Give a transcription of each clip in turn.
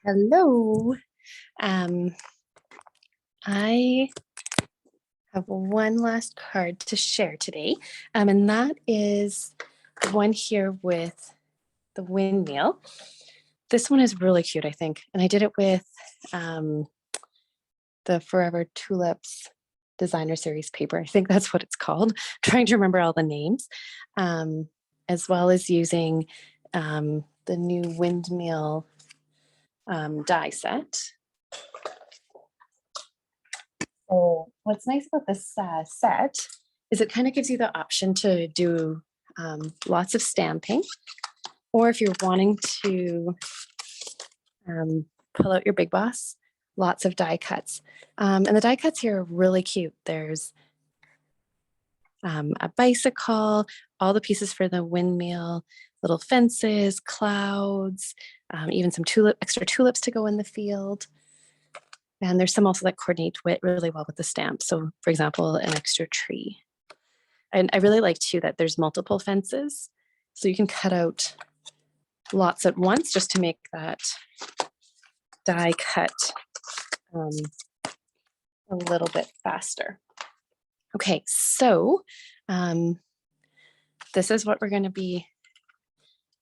Hello. Um, I have one last card to share today, and that is one here with the windmill. This one is really cute, I think, and I did it with the Forever Tulips Designer Series paper. I think that's what it's called. Trying to remember all the names, as well as using the new Windmill die set. So what's nice about this set is it kind of gives you the option to do lots of stamping, or if you're wanting to pull out your big boss, lots of die cuts. And the die cuts here are really cute. There's a bicycle, all the pieces for the windmill, little fences, clouds, even some extra tulips to go in the field. And there's some also that coordinate really well with the stamp. So for example, an extra tree. And I really like too that there's multiple fences. So you can cut out lots at once just to make that die cut a little bit faster. Okay, so this is what we're going to be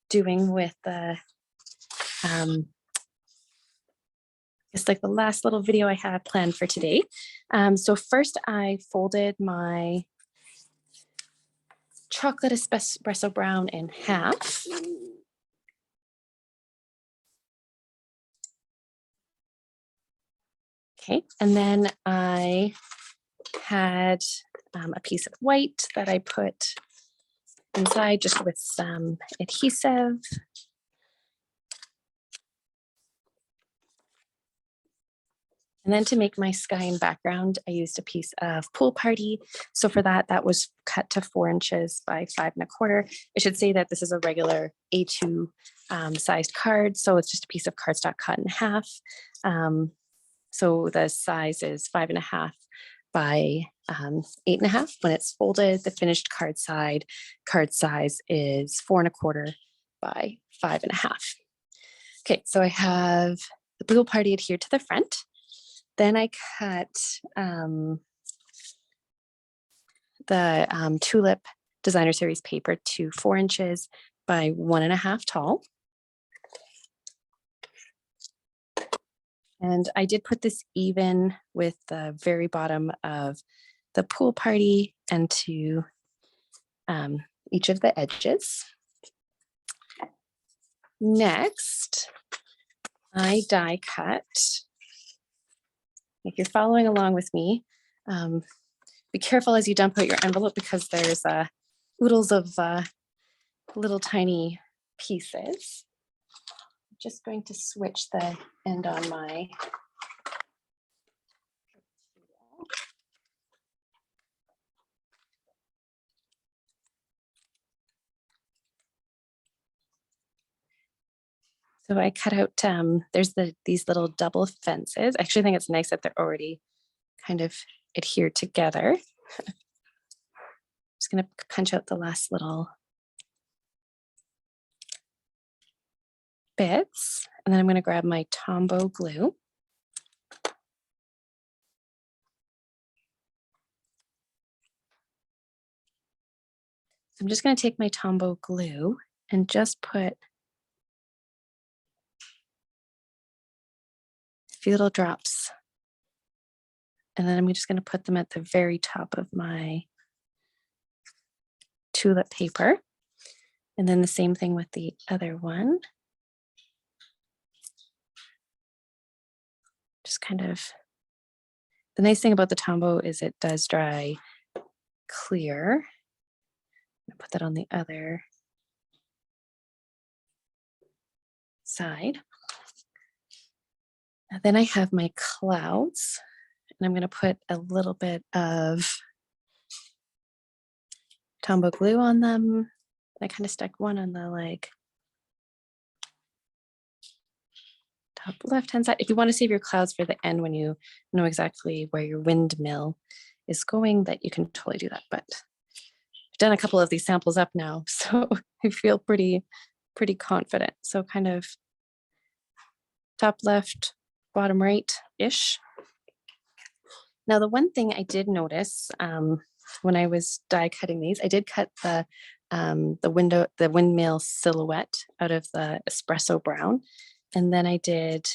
doing with the it's like the last little video I have planned for today. So first I folded my chocolate espresso brown in half. Okay, and then I had a piece of white that I put inside just with some adhesive. And then to make my sky and background, I used a piece of Pool Party. So for that, that was cut to 4 inches by 5 1/4. I should say that this is a regular A2 sized card. So it's just a piece of cardstock cut in half. So the size is 5 1/2 by 8 1/2. When it's folded, the finished card size is 4 1/4 by 5 1/2. Okay, so I have the Pool Party adhered to the front. Then I cut the Tulip Designer Series paper to 4 inches by 1 1/2 tall. And I did put this even with the very bottom of the Pool Party and to each of the edges. Next, I die cut. If you're following along with me, be careful as you dump out your envelope because there's oodles of little tiny pieces. I'm just going to switch the end on my So I cut out, there's these little double fences. I actually think it's nice that they're already kind of adhered together. Just gonna punch out the last little bits, and then I'm gonna grab my Tombow glue. I'm just gonna take my Tombow glue and just put a few little drops. And then I'm just gonna put them at the very top of my tulip paper. And then the same thing with the other one. Just kind of, the nice thing about the Tombow is it does dry clear. I'll put that on the other side. And then I have my clouds, and I'm going to put a little bit of Tombow glue on them. I kind of stuck one on the top left-hand side. If you want to save your clouds for the end when you know exactly where your windmill is going, that you can totally do that. But I've done a couple of these samples up now, so I feel pretty confident. So kind of top left, bottom right-ish. Now, the one thing I did notice when I was die cutting these, I did cut the windmill silhouette out of the espresso brown, and then I did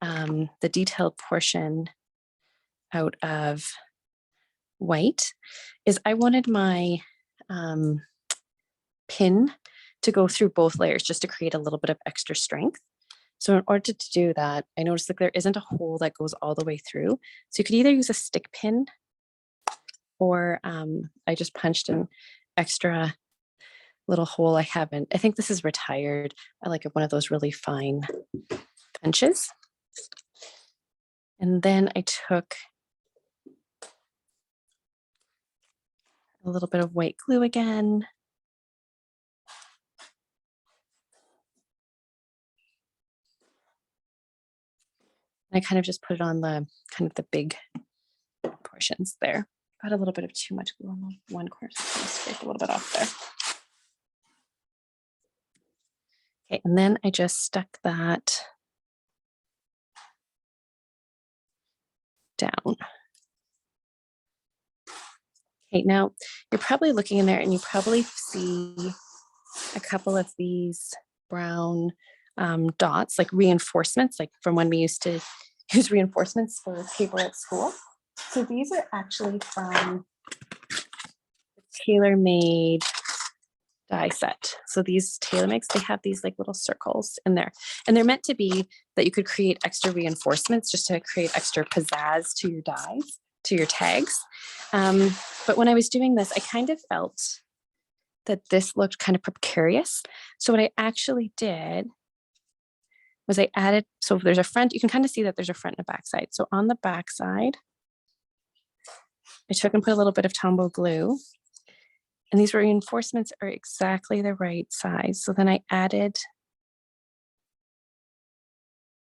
the detailed portion out of white. Is I wanted my pin to go through both layers just to create a little bit of extra strength. So in order to do that, I noticed that there isn't a hole that goes all the way through. So you could either use a stick pin, or I just punched an extra little hole. I think this is retired. I like one of those really fine punches. And then I took a little bit of white glue again. I kind of just put it on the big portions there. Got a little bit of too much glue on the one corner, so I'll scrape a little bit off there. Okay, and then I just stuck that down. Okay, now you're probably looking in there and you probably see a couple of these brown dots, like reinforcements, like from when we used to use reinforcements for paper at school. So these are actually from the tailor-made die set. So these tailor makes, they have these like little circles in there, and they're meant to be that you could create extra reinforcements just to create extra pizzazz to your dies, to your tags. But when I was doing this, I kind of felt that this looked kind of precarious. So what I actually did was I added, so there's a front, you can kind of see that there's a front and a back side. So on the back side, I took and put a little bit of Tombow glue, and these reinforcements are exactly the right size. So then I added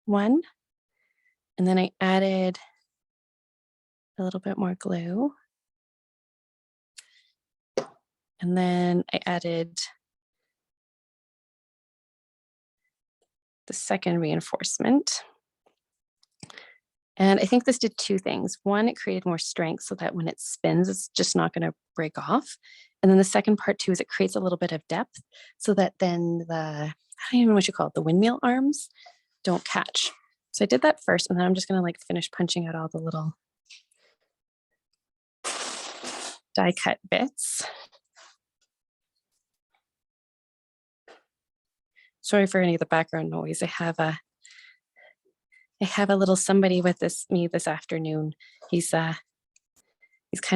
one, and then I added a little bit more glue. And then I added the second reinforcement. And I think this did two things. One, it created more strength so that when it spins, it's just not going to break off. And then the second part too is it creates a little bit of depth so that then I don't even know what you call it, the windmill arms don't catch. So I did that first, and then I'm just going to like finish punching out all the little die cut bits. Sorry for any of the background noise. I have a little somebody with me this afternoon. He's kind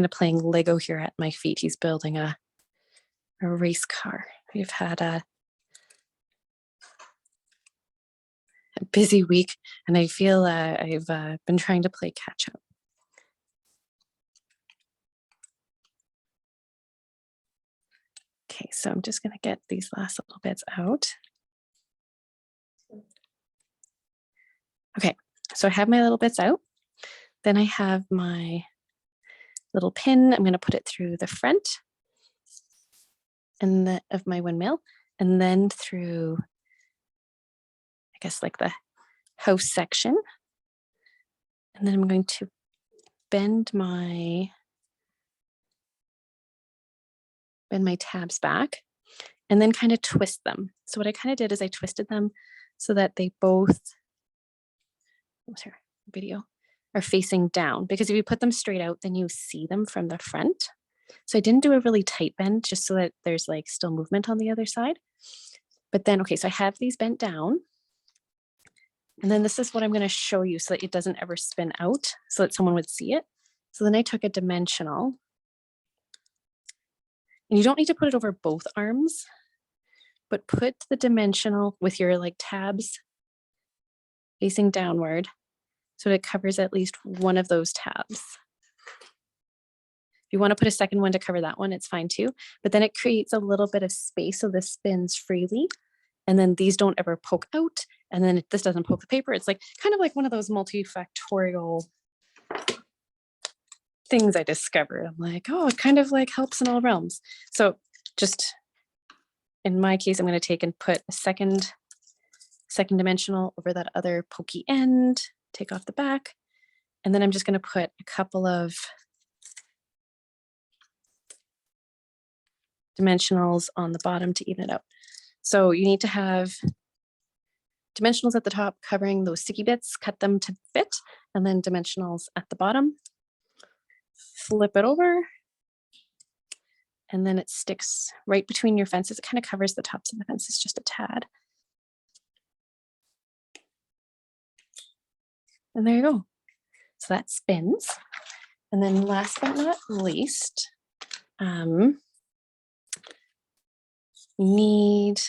of playing Lego here at my feet. He's building a race car. We've had a busy week, and I feel I've been trying to play catch up. Okay, so I'm just going to get these last little bits out. Okay, so I have my little bits out. Then I have my little pin. I'm going to put it through the front of my windmill, and then through, I guess, like the house section. And then I'm going to bend my tabs back and then kind of twist them. So what I kind of did is I twisted them so that they both, are facing down, because if you put them straight out, then you see them from the front. So I didn't do a really tight bend just so that there's like still movement on the other side. But then, okay, so I have these bent down. And then this is what I'm going to show you so that it doesn't ever spin out, so that someone would see it. So then I took a dimensional, and you don't need to put it over both arms, but put the dimensional with your like tabs facing downward so that it covers at least one of those tabs. If you want to put a second one to cover that one, it's fine too, but then it creates a little bit of space so this spins freely, and then these don't ever poke out, and then this doesn't poke the paper. It's like kind of like one of those multifactorial things I discovered. I'm like, oh, it kind of like helps in all realms. So just in my case, I'm going to take and put a second second dimensional over that other pokey end, take off the back, and then I'm just going to put a couple of dimensionals on the bottom to even it out. So you need to have dimensionals at the top covering those sticky bits, cut them to fit, and then dimensionals at the bottom. Flip it over, and then it sticks right between your fences. It kind of covers the tops of the fences just a tad. And there you go. So that spins. And then last but not least, need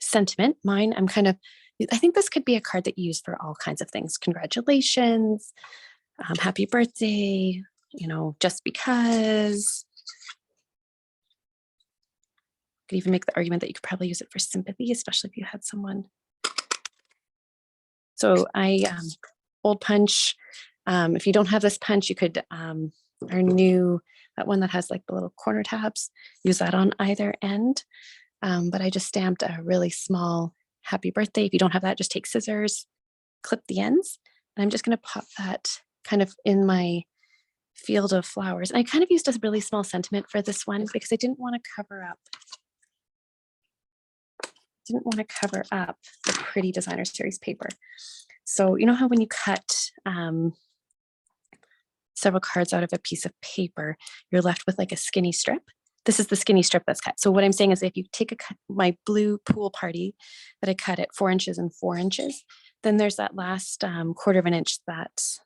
sentiment. Mine, I think this could be a card that you use for all kinds of things. Congratulations, happy birthday, just because. You could even make the argument that you could probably use it for sympathy, especially if you had someone. So old punch. If you don't have this punch, you could, our new, that one that has like the little corner tabs, use that on either end. But I just stamped a really small happy birthday. If you don't have that, just take scissors, clip the ends. And I'm just going to pop that kind of in my field of flowers. And I kind of used a really small sentiment for this one because I didn't want to cover up. The pretty designer series paper. So you know how when you cut several cards out of a piece of paper, you're left with like a skinny strip? This is the skinny strip that's cut. So what I'm saying is if you take my blue pool party that I cut at 4 inches and 4 inches, then there's that last 1/4 of an inch that's,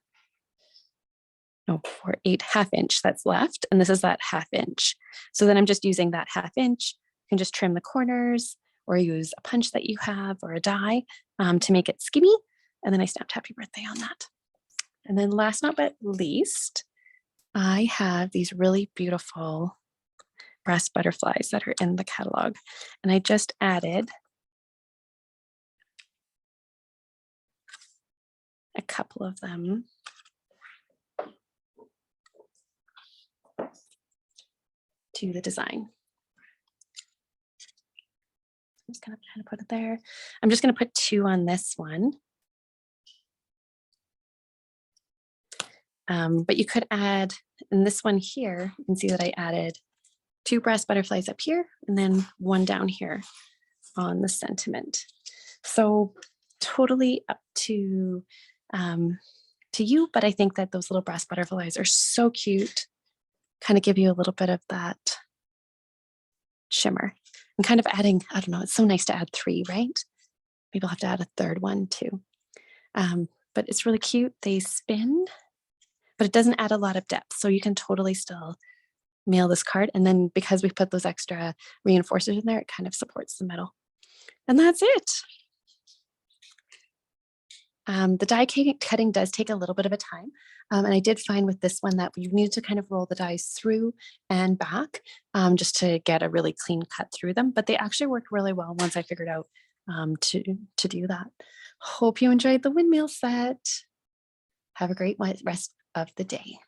no, 4, 8, 1/2 inch that's left. And this is that 1/2 inch. So then I'm just using that 1/2 inch. You can just trim the corners or use a punch that you have or a die to make it skinny. And then I stamped happy birthday on that. And then last not but least, I have these really beautiful brass butterflies that are in the catalog. And I just added a couple of them to the design. I'm just going to kind of put it there. I'm just going to put 2 on this one. But you could add, in this one here, you can see that I added 2 brass butterflies up here and then 1 down here on the sentiment. So totally up to you, but I think that those little brass butterflies are so cute, kind of give you a little bit of that shimmer. I'm kind of adding, I don't know, it's so nice to add 3, right? Maybe I'll have to add a 3rd one too. But it's really cute. They spin, but it doesn't add a lot of depth. So you can totally still mail this card. And then because we put those extra reinforcers in there, it kind of supports the metal. And that's it. The die cutting does take a little bit of a time. And I did find with this one that you needed to kind of roll the dies through and back just to get a really clean cut through them. But they actually worked really well once I figured out to do that. Hope you enjoyed the windmill set. Have a great rest of the day.